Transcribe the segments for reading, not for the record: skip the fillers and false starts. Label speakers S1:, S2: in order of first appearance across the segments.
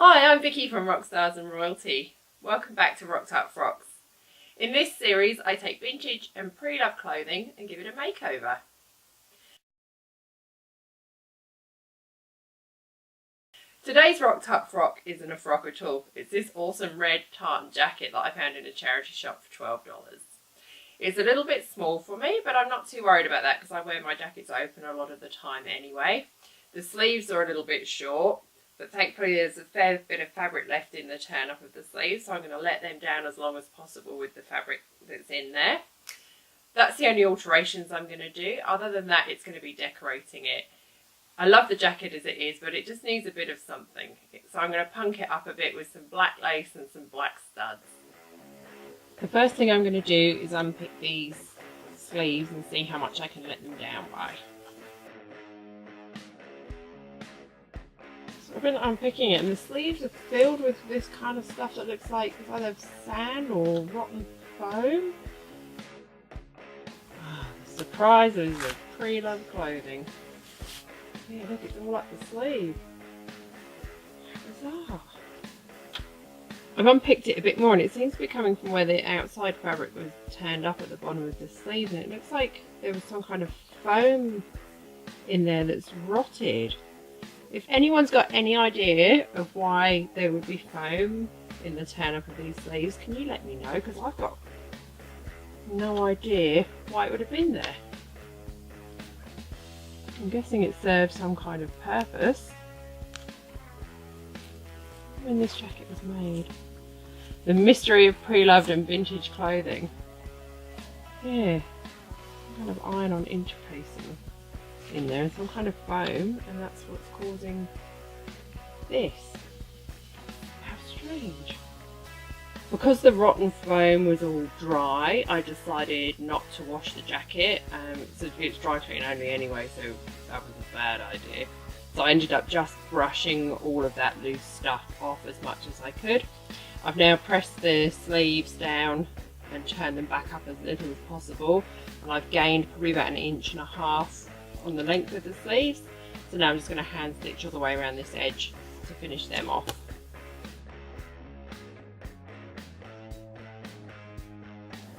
S1: Hi, I'm Vicky from Rockstars and Royalty. Welcome back to Rocked Up Frocks. In this series, I take vintage and pre-loved clothing and give it a makeover. Today's Rocked Up Frock isn't a frock at all. It's this awesome red tartan jacket that I found in a charity shop for $12. It's a little bit small for me, but I'm not too worried about that because I wear my jackets open a lot of the time anyway. The sleeves are a little bit short, but thankfully there's a fair bit of fabric left in the turn up of the sleeves, so I'm going to let them down as long as possible with the fabric that's in there. That's the only alterations I'm going to do. Other than that, it's going to be decorating it. I love the jacket as it is, but it just needs a bit of something. So I'm going to punk it up a bit with some black lace and some black studs. The first thing I'm going to do is unpick these sleeves and see how much I can let them down by. So I've been unpicking it, and the sleeves are filled with this kind of stuff that looks like it's either sand or rotten foam. The surprises of pre-loved clothing. Yeah, look, it's all up the sleeve. Bizarre. I've unpicked it a bit more and it seems to be coming from where the outside fabric was turned up at the bottom of the sleeve, and it looks like there was some kind of foam in there that's rotted. If anyone's got any idea of why there would be foam in the turn up of these sleeves, can you let me know? Because I've got no idea why it would have been there. I'm guessing it served some kind of purpose when this jacket was made. The mystery of pre-loved and vintage clothing. Yeah, some kind of iron-on interfacing in there and some kind of foam, and that's what's causing this. How strange. Because the rotten foam was all dry, I decided not to wash the jacket. So it's dry clean only anyway, so that was a bad idea. So I ended up just brushing all of that loose stuff off as much as I could. I've now pressed the sleeves down and turned them back up as little as possible, and I've gained probably about 1.5 inches on the length of the sleeves. So now I'm just going to hand stitch all the way around this edge to finish them off.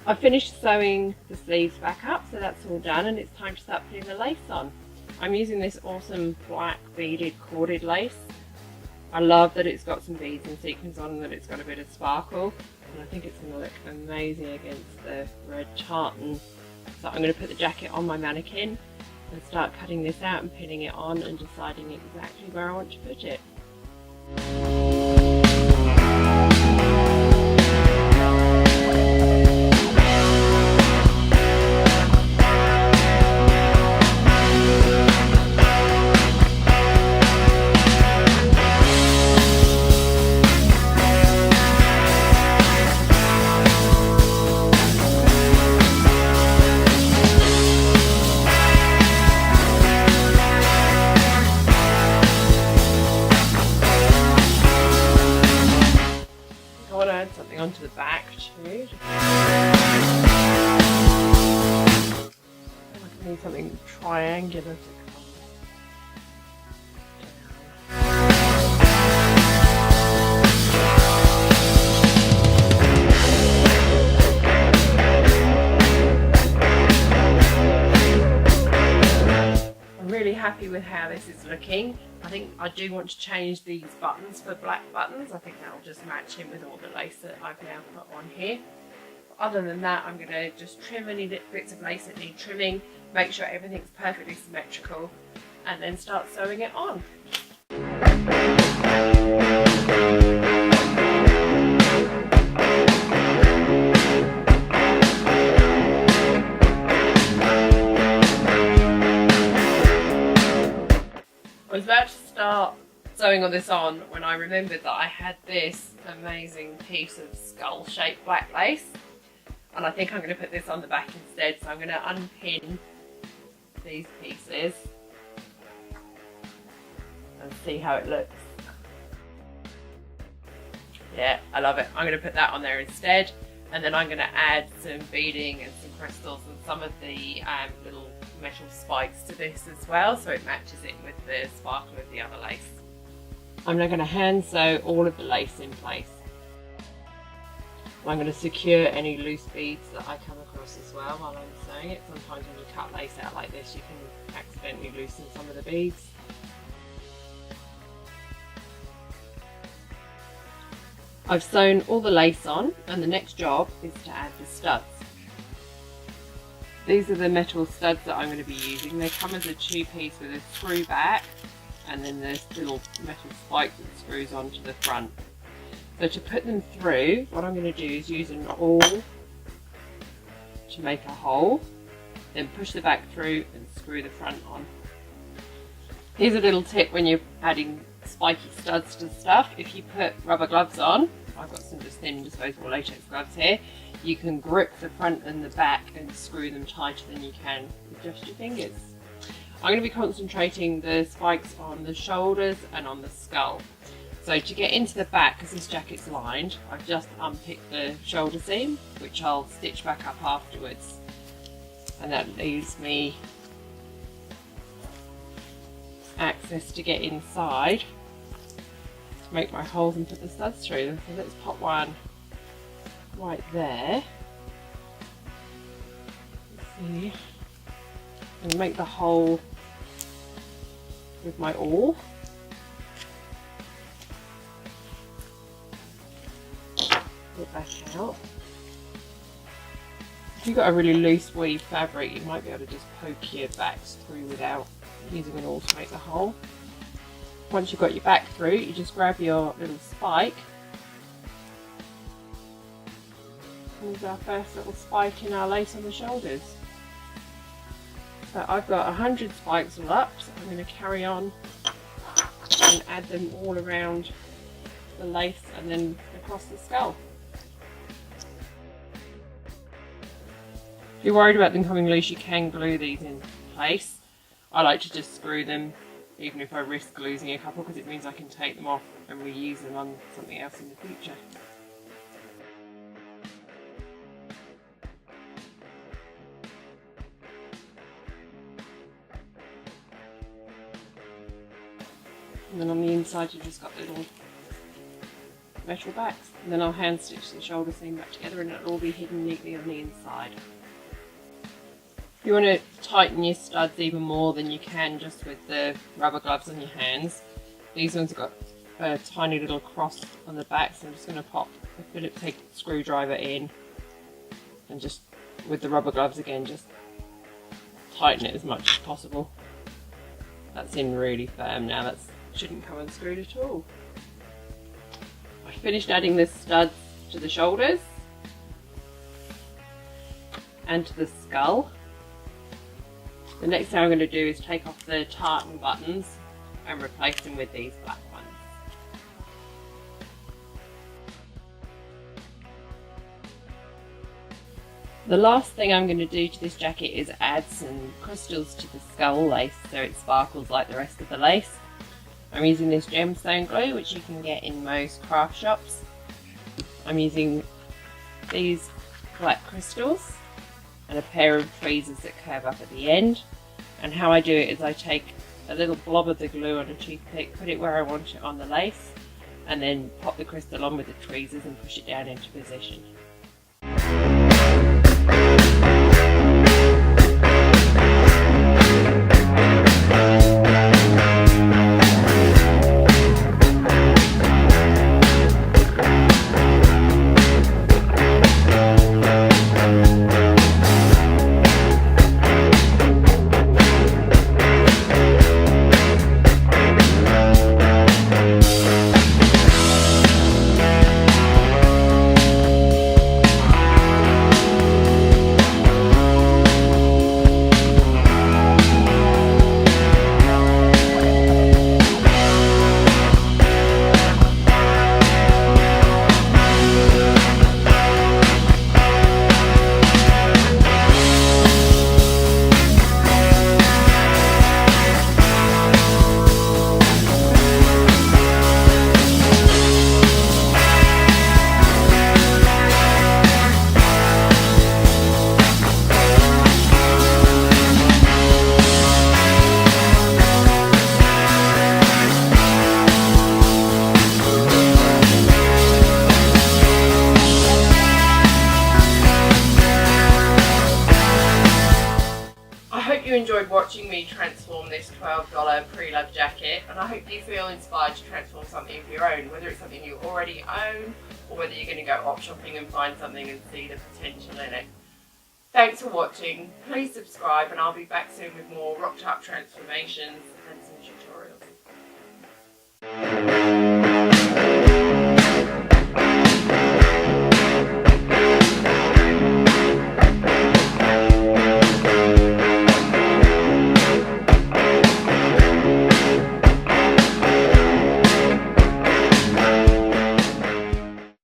S1: I've finished sewing the sleeves back up, so that's all done, and it's time to start putting the lace on. I'm using this awesome black beaded corded lace. I love that it's got some beads and sequins on and that it's got a bit of sparkle, and I think it's going to look amazing against the red tartan. So I'm going to put the jacket on my mannequin and start cutting this out and pinning it on and deciding exactly where I want to put it. Something onto the back too. I need something triangular to I'm really happy with how this is looking. I think I do want to change these buttons for black buttons. I think that'll just match in with all the lace that I've now put on here. But other than that, I'm going to just trim any bits of lace that need trimming, make sure everything's perfectly symmetrical, and then start sewing it on. I was about to start sewing all this on when I remembered that I had this amazing piece of skull-shaped black lace, and I think I'm going to put this on the back instead. So I'm going to unpin these pieces and see how it looks. Yeah, I love it. I'm going to put that on there instead, and then I'm going to add some beading and some crystals and some of the little metal spikes to this as well, so it matches in with the sparkle of the other lace. I'm now going to hand sew all of the lace in place. I'm going to secure any loose beads that I come across as well while I'm sewing it. Sometimes when you cut lace out like this, you can accidentally loosen some of the beads. I've sewn all the lace on, and the next job is to add the studs. These are the metal studs that I'm going to be using. They come as a 2-piece with a screw back, and then there's little metal spike that screws onto the front. So to put them through, what I'm going to do is use an awl to make a hole, then push the back through and screw the front on. Here's a little tip when you're adding spiky studs to stuff. If you put rubber gloves on, I've got some just thin disposable latex gloves here, you can grip the front and the back and screw them tighter than you can with just your fingers. I'm going to be concentrating the spikes on the shoulders and on the skull. So to get into the back, because this jacket's lined, I've just unpicked the shoulder seam, which I'll stitch back up afterwards. And that leaves me access to get inside, to make my holes and put the studs through. So let's pop one right there. Let's see. I'm going to make the hole with my awl. Get back out. If you've got a really loose weave fabric, you might be able to just poke your backs through without using an awl to make the hole. Once you've got your back through, you just grab your little spike. Here's our first little spike in our lace on the shoulders. So I've got 100 spikes all up, so I'm going to carry on and add them all around the lace and then across the skull. If you're worried about them coming loose, you can glue these in place. I like to just screw them, even if I risk losing a couple, because it means I can take them off and reuse them on something else in the future. And then on the inside you've just got little metal backs, and then I'll hand stitch the shoulder seam back together and it'll all be hidden neatly on the inside. You want to tighten your studs even more than you can just with the rubber gloves on your hands. These ones have got a tiny little cross on the back, so I'm just going to pop a Phillips head screwdriver in and just with the rubber gloves again just tighten it as much as possible. That's in really firm now, that shouldn't come unscrewed at all. I finished adding the studs to the shoulders and to the skull. The next thing I'm going to do is take off the tartan buttons and replace them with these black ones. The last thing I'm going to do to this jacket is add some crystals to the skull lace so it sparkles like the rest of the lace. I'm using this gemstone glue, which you can get in most craft shops. I'm using these black crystals and a pair of tweezers that curve up at the end. And how I do it is I take a little blob of the glue on a toothpick, put it where I want it on the lace, and then pop the crystal on with the tweezers and push it down into position. enjoyed watching me transform this $12 pre-loved jacket, and I hope you feel inspired to transform something of your own, whether it's something you already own or whether you're going to go op shopping and find something and see the potential in it. Thanks for watching. Please subscribe, and I'll be back soon with more rocked up transformations and some tutorials.